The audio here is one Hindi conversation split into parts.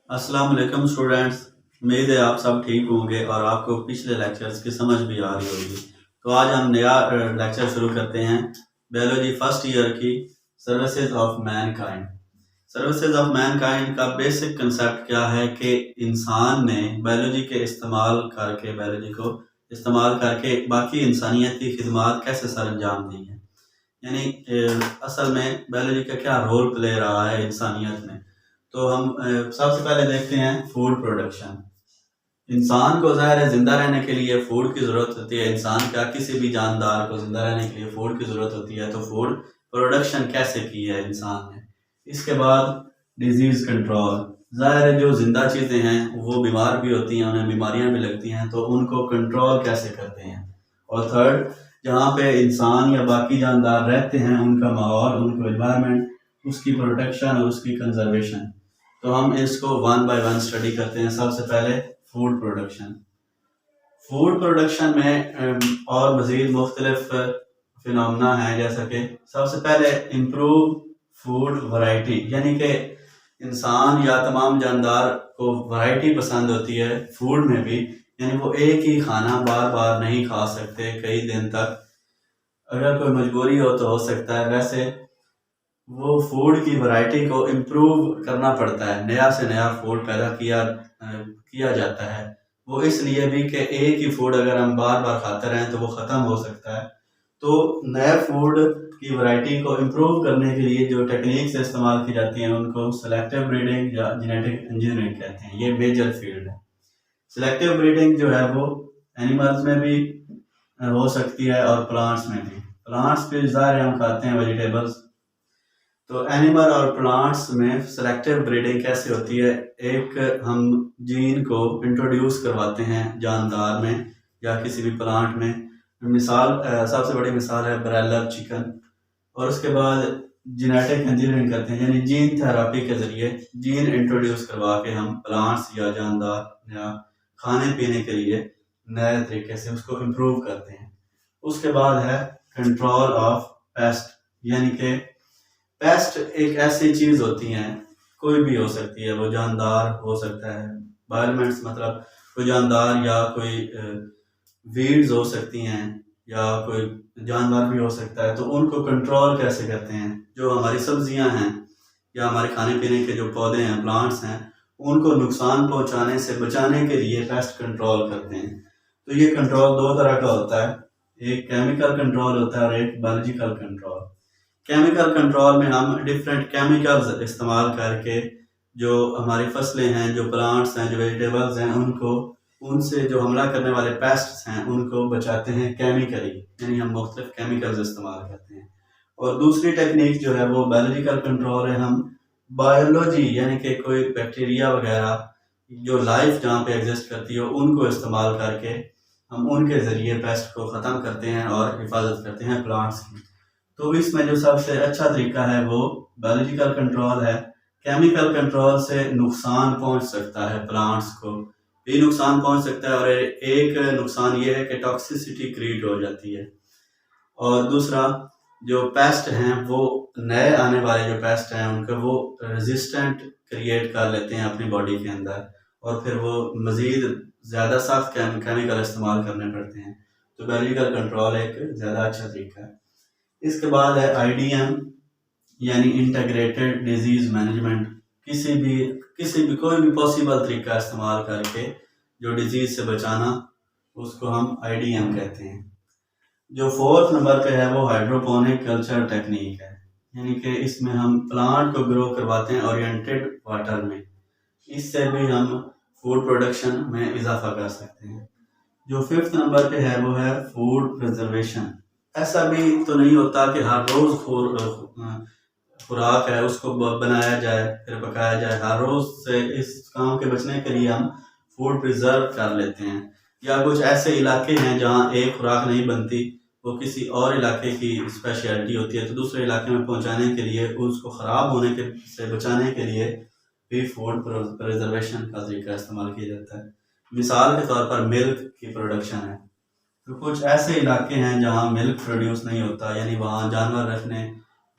अस्सलाम वालेकुम स्टूडेंट्स। उम्मीद है आप सब ठीक होंगे और आपको पिछले लेक्चर्स की समझ भी आ रही होगी। तो आज हम नया लेक्चर शुरू करते हैं बायोलॉजी फर्स्ट ईयर की services of Mankind. Services of Mankind का बेसिक कंसेप्ट क्या है कि इंसान ने बायोलॉजी को इस्तेमाल करके बाकी इंसानियत की खिदमत कैसे सर अंजाम दी है। यानी असल में बायोलॉजी का क्या रोल प्ले रहा है इंसानियत में। तो हम सबसे पहले देखते हैं फूड प्रोडक्शन। इंसान को ज़ाहिर है जिंदा रहने के लिए फूड की ज़रूरत होती है। इंसान क्या किसी भी जानदार को जिंदा रहने के लिए फूड की ज़रूरत होती है। तो फूड प्रोडक्शन कैसे की है इंसान ने। इसके बाद डिजीज़ कंट्रोल। ज़ाहिर है जो जिंदा चीज़ें हैं वो बीमार भी होती हैं, उन्हें बीमारियां भी लगती हैं, तो उनको कंट्रोल कैसे करते हैं। और थर्ड, जहाँ पे इंसान या बाकी जानदार रहते हैं उनका माहौल, उनको एनवायरनमेंट, उसकी प्रोटेक्शन और उसकी कंजर्वेशन। तो हम इसको वन बाय वन स्टडी करते हैं। सबसे पहले फूड प्रोडक्शन। फूड प्रोडक्शन में और मज़ीद मुख्तलिफ फिनोमेना है, जैसा कि सबसे पहले इम्प्रूव फूड वैरायटी, यानी कि इंसान या तमाम जानदार को वैरायटी पसंद होती है फूड में भी। यानी वो एक ही खाना बार बार नहीं खा सकते कई दिन तक। अगर कोई मजबूरी हो तो हो सकता है, वैसे वो फूड की वैरायटी को इम्प्रूव करना पड़ता है। नया से नया फूड पैदा किया जाता है। वो इसलिए भी कि एक ही फूड अगर हम बार बार खाते रहें तो वो ख़त्म हो सकता है। तो नए फूड की वैरायटी को इम्प्रूव करने के लिए जो टेक्निक्स इस्तेमाल की जाती हैं उनको सेलेक्टिव ब्रीडिंग या जेनेटिक इंजीनियरिंग कहते हैं। ये मेजर फील्ड है। सेलेक्टिव ब्रीडिंग जो है वो एनिमल्स में भी हो सकती है और प्लांट्स में भी। प्लांट्स पे ज़ाहिर हम खाते हैं वेजिटेबल्स। तो एनिमल और प्लांट्स में सेलेक्टिव ब्रीडिंग कैसे होती है। एक हम जीन को इंट्रोड्यूस करवाते हैं जानदार में या किसी भी प्लांट में। सबसे बड़ी मिसाल है ब्रॉयलर चिकन। और उसके बाद जेनेटिक इंजीनियरिंग करते हैं, यानी जीन थेरापी के जरिए जीन इंट्रोड्यूस करवा के हम प्लांट्स या जानदार या खाने पीने के लिए नए तरीके से उसको इम्प्रूव करते हैं। उसके बाद है कंट्रोल ऑफ पेस्ट, यानी कि पेस्ट एक ऐसी चीज होती है, कोई भी हो सकती है, वो जानदार हो सकता है, बायोमेंट्स मतलब कोई जानदार या कोई वीड्स हो सकती हैं या कोई जानवर भी हो सकता है। तो उनको कंट्रोल कैसे करते हैं। जो हमारी सब्जियां हैं या हमारे खाने पीने के जो पौधे हैं, प्लांट्स हैं, उनको नुकसान पहुंचाने से बचाने के लिए पेस्ट कंट्रोल करते हैं। तो ये कंट्रोल दो तरह का होता है, एक केमिकल कंट्रोल होता है और एक बायोलॉजिकल कंट्रोल। केमिकल कंट्रोल में हम डिफरेंट केमिकल्स इस्तेमाल करके जो हमारी फसलें हैं, जो प्लांट्स हैं, जो वेजिटेबल्स हैं, उनसे जो हमला करने वाले पेस्ट्स हैं उनको बचाते हैं केमिकली, यानी हम मुख्तलिफ केमिकल्स इस्तेमाल करते हैं। और दूसरी टेक्निक जो है वो बायोलॉजिकल कंट्रोल है। हम बायोलॉजी यानी कि कोई बैक्टीरिया वगैरह जो लाइफ जहाँ पे एग्जिस्ट करती है उनको इस्तेमाल करके हम उनके ज़रिए पेस्ट को ख़त्म करते हैं और हिफाजत करते हैं प्लांट्स की। तो इसमें जो सबसे अच्छा तरीका है वो बायोलॉजिकल कंट्रोल है। केमिकल कंट्रोल से नुकसान पहुंच सकता है, प्लांट्स को भी नुकसान पहुंच सकता है। और एक नुकसान ये है कि टॉक्सिसिटी क्रिएट हो जाती है। और दूसरा, जो पेस्ट हैं वो नए आने वाले जो पेस्ट हैं उनके वो रेजिस्टेंट क्रिएट कर लेते हैं अपनी बॉडी के अंदर और फिर वो मज़ीद ज़्यादा सख्त केमिकल इस्तेमाल करने पड़ते हैं। तो बायोलॉजिकल कंट्रोल एक ज़्यादा अच्छा तरीका है। इसके बाद है IDM, यानी इंटीग्रेटेड डिजीज मैनेजमेंट। किसी भी कोई भी पॉसिबल तरीका इस्तेमाल करके जो डिजीज से बचाना, उसको हम IDM कहते हैं। जो फोर्थ नंबर पे है वो हाइड्रोपोनिक कल्चर टेक्निक है, यानी कि इसमें हम प्लांट को ग्रो करवाते हैं ओरिएंटेड वाटर में। इससे भी हम फूड प्रोडक्शन में इजाफा कर सकते हैं। जो फिफ्थ नंबर पे है वो है फूड प्रिजर्वेशन। ऐसा भी तो नहीं होता कि हर रोज खुराक है उसको बनाया जाए फिर पकाया जाए। हर रोज से इस काम के बचने के लिए हम फूड प्रिजर्व कर लेते हैं। या कुछ ऐसे इलाके हैं जहाँ एक खुराक नहीं बनती, वो किसी और इलाके की स्पेशलिटी होती है, तो दूसरे इलाके में पहुंचाने के लिए, उसको ख़राब होने के से बचाने के लिए भी फूड प्रिजर्वेशन का तरीका इस्तेमाल किया जाता है। मिसाल के तौर पर मिल्क की प्रोडक्शन है। तो कुछ ऐसे इलाके हैं जहाँ मिल्क प्रोड्यूस नहीं होता, यानी वहाँ जानवर रखने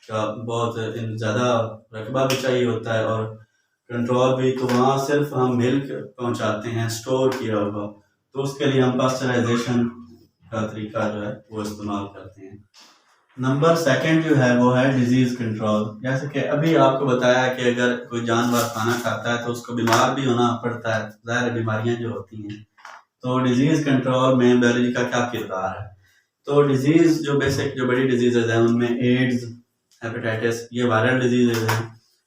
का बहुत ज़्यादा रकबा भी चाहिए होता है और कंट्रोल भी, तो वहाँ सिर्फ हम मिल्क पहुँचाते हैं स्टोर किया हुआ, तो उसके लिए हम पास्चराइजेशन का तरीका जो है वो इस्तेमाल करते हैं। नंबर सेकंड जो है वो है डिजीज़ कंट्रोल। जैसे कि अभी आपको बताया कि अगर कोई जानवर खाना खाता है तो उसको बीमार भी होना पड़ता है, ज़ाहिर बीमारियां जो होती हैं। तो डिजीज़ कंट्रोल में बायोलॉजी का क्या किरदार है? तो डिजीज़ जो बेसिक जो बड़ी डिजीज़ हैं उनमें एड्स, हेपेटाइटिस, ये वायरल डिजीज़ हैं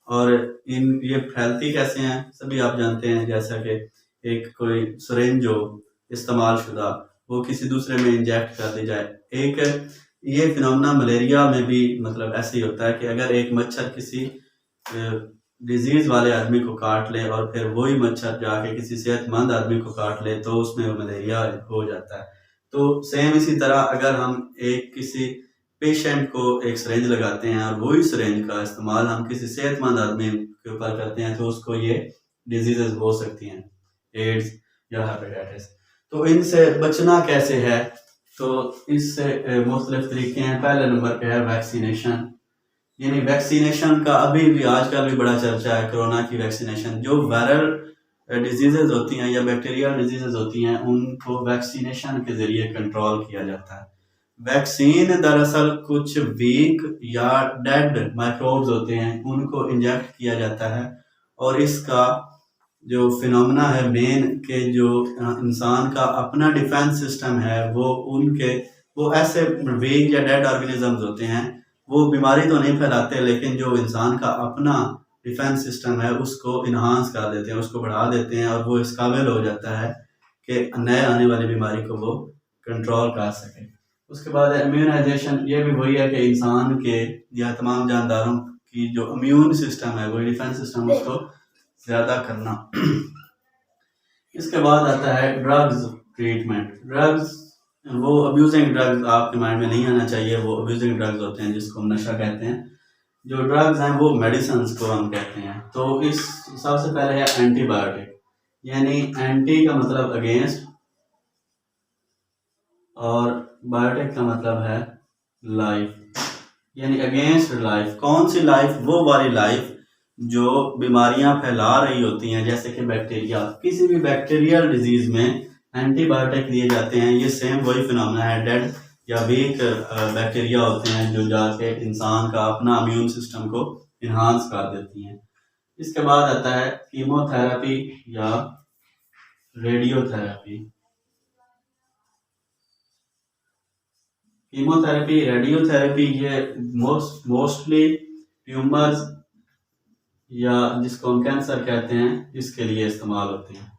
और ये फैलती कैसे हैं सभी आप जानते हैं। जैसा कि एक कोई सिरिंज जो इस्तेमाल शुदा वो किसी दूसरे में इंजेक्ट कर दी जाए। एक ये फिनोमेना मलेरिया में भी मतलब ऐसे ही होता है कि अगर एक मच्छर किसी डिजीज़ वाले आदमी को काट ले और फिर वही मच्छर जाके किसी सेहतमंद आदमी को काट ले तो उसमें मलेरिया हो जाता है। तो सेम इसी तरह अगर हम एक किसी पेशेंट को एक सिरिंज लगाते हैं और वही सिरिंज का इस्तेमाल हम किसी सेहतमंद आदमी के ऊपर करते हैं तो उसको ये डिजीज़ हो सकती हैं, एड्स या हेपेटाइटिस। तो इनसे बचना कैसे है? तो इससे मुख्तलिफ तरीके हैं। पहले नंबर पे है वैक्सीनेशन, यानी वैक्सीनेशन का अभी भी आजकल भी बड़ा चर्चा है। कोरोना की वैक्सीनेशन, जो वायरल डिजीज़ होती हैं या बैक्टीरियल डिजीज़ होती हैं उनको वैक्सीनेशन के ज़रिए कंट्रोल किया जाता है। वैक्सीन दरअसल कुछ वीक या डेड माइक्रोब्स होते हैं उनको इंजेक्ट किया जाता है और इसका जो फिनोमेना है मेन के जो इंसान का अपना डिफेंस सिस्टम है वो ऐसे वीक या डेड ऑर्गेनिजम्स होते हैं, वो बीमारी तो नहीं फैलाते लेकिन जो इंसान का अपना डिफेंस सिस्टम है उसको इन्हांस कर देते हैं, उसको बढ़ा देते हैं और वो इस काबिल हो जाता है कि नए आने वाली बीमारी को वो कंट्रोल कर सके। उसके बाद इम्यूनाइजेशन, ये भी वही है कि इंसान के या तमाम जानदारों की जो इम्यून सिस्टम है वो डिफेंस सिस्टम उसको ज़्यादा करना। इसके बाद आता है ड्रग्स ट्रीटमेंट। ड्रग्स वो अब्यूजिंग ड्रग्स आपके माइंड में नहीं आना चाहिए, वो अब्यूजिंग ड्रग्स होते हैं जिसको हम नशा कहते हैं। जो ड्रग्स हैं वो मेडिसिन को हम कहते हैं। तो इस सबसे पहले है एंटीबायोटिक, यानी एंटी का मतलब अगेंस्ट और बायोटिक का मतलब है लाइफ, यानी अगेंस्ट लाइफ। कौन सी लाइफ? वो वाली लाइफ जो बीमारियां फैला रही होती हैं, जैसे कि बैक्टीरिया। किसी भी बैक्टीरियल डिजीज में एंटीबायोटिक दिए जाते हैं। ये सेम वही फिनोमेना है, डेड या वीक बैक्टीरिया होते हैं जो जाके इंसान का अपना इम्यून सिस्टम को इन्हांस कर देती हैं। इसके बाद आता है कीमोथेरेपी या रेडियोथेरेपी। कीमोथेरेपी, रेडियोथेरेपी ये मोस्टली ट्यूमर्स या जिसको हम कैंसर कहते हैं इसके लिए इस्तेमाल होते हैं।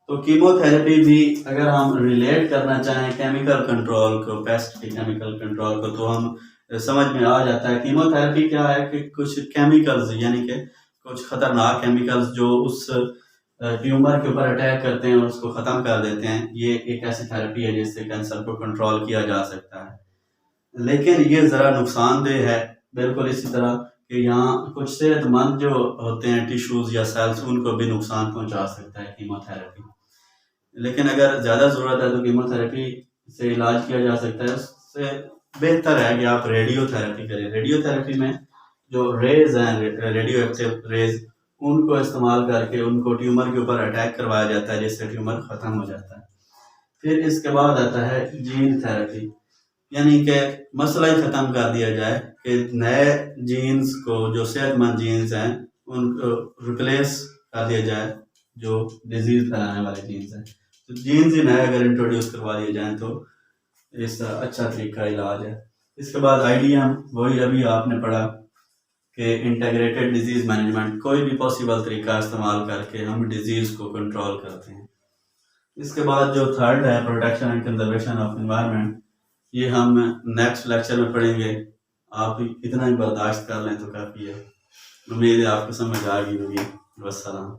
तो कीमोथेरेपी भी अगर हम रिलेट करना चाहें केमिकल कंट्रोल को, पेस्ट के केमिकल कंट्रोल को, तो हम समझ में आ जाता है। कीमोथेरेपी क्या है कि कुछ केमिकल्स यानी कि कुछ खतरनाक केमिकल्स जो उस ट्यूमर के ऊपर अटैक करते हैं और उसको ख़त्म कर देते हैं। ये एक ऐसी थेरेपी है जिससे कैंसर को कंट्रोल किया जा सकता है, लेकिन ये ज़रा नुकसानदेह है। बिल्कुल इसी तरह कि यहाँ कुछ सेहतमंद जो होते हैं टिश्यूज़ या सेल्स उनको भी नुकसान पहुँचा सकता है कीमोथेरेपी। लेकिन अगर ज़्यादा ज़रूरत है तो कीमोथेरेपी से इलाज किया जा सकता है। उससे बेहतर है कि आप रेडियोथेरेपी करें। रेडियोथेरेपी में जो रेज हैं, रेडियो एक्टिव रेज, उनको इस्तेमाल करके उनको ट्यूमर के ऊपर अटैक करवाया जाता है जिससे ट्यूमर ख़त्म हो जाता है। फिर इसके बाद आता है जीन थेरेपी, यानी कि मसला ही ख़त्म कर दिया जाए कि नए जीन्स को, जो सेहतमंद जीन्स हैं, उनको रिप्लेस कर दिया जाए जो डिजीज़ फैलाने वाले जीन्स हैं। तो जीन्स ही नए अगर इंट्रोड्यूस करवा दिए जाएँ तो इस अच्छा तरीका इलाज है। इसके बाद IDM, वही अभी आपने पढ़ा कि इंटीग्रेटेड डिजीज़ मैनेजमेंट, कोई भी पॉसिबल तरीका इस्तेमाल करके हम डिजीज़ को कंट्रोल करते हैं। इसके बाद जो थर्ड है protection and conservation of environment, ये हम नेक्स्ट लेक्चर में पढ़ेंगे। आप इतना ही बर्दाश्त कर लें तो काफ़ी है। उम्मीद है आपको समझ आ गई होगी। वस्सलाम।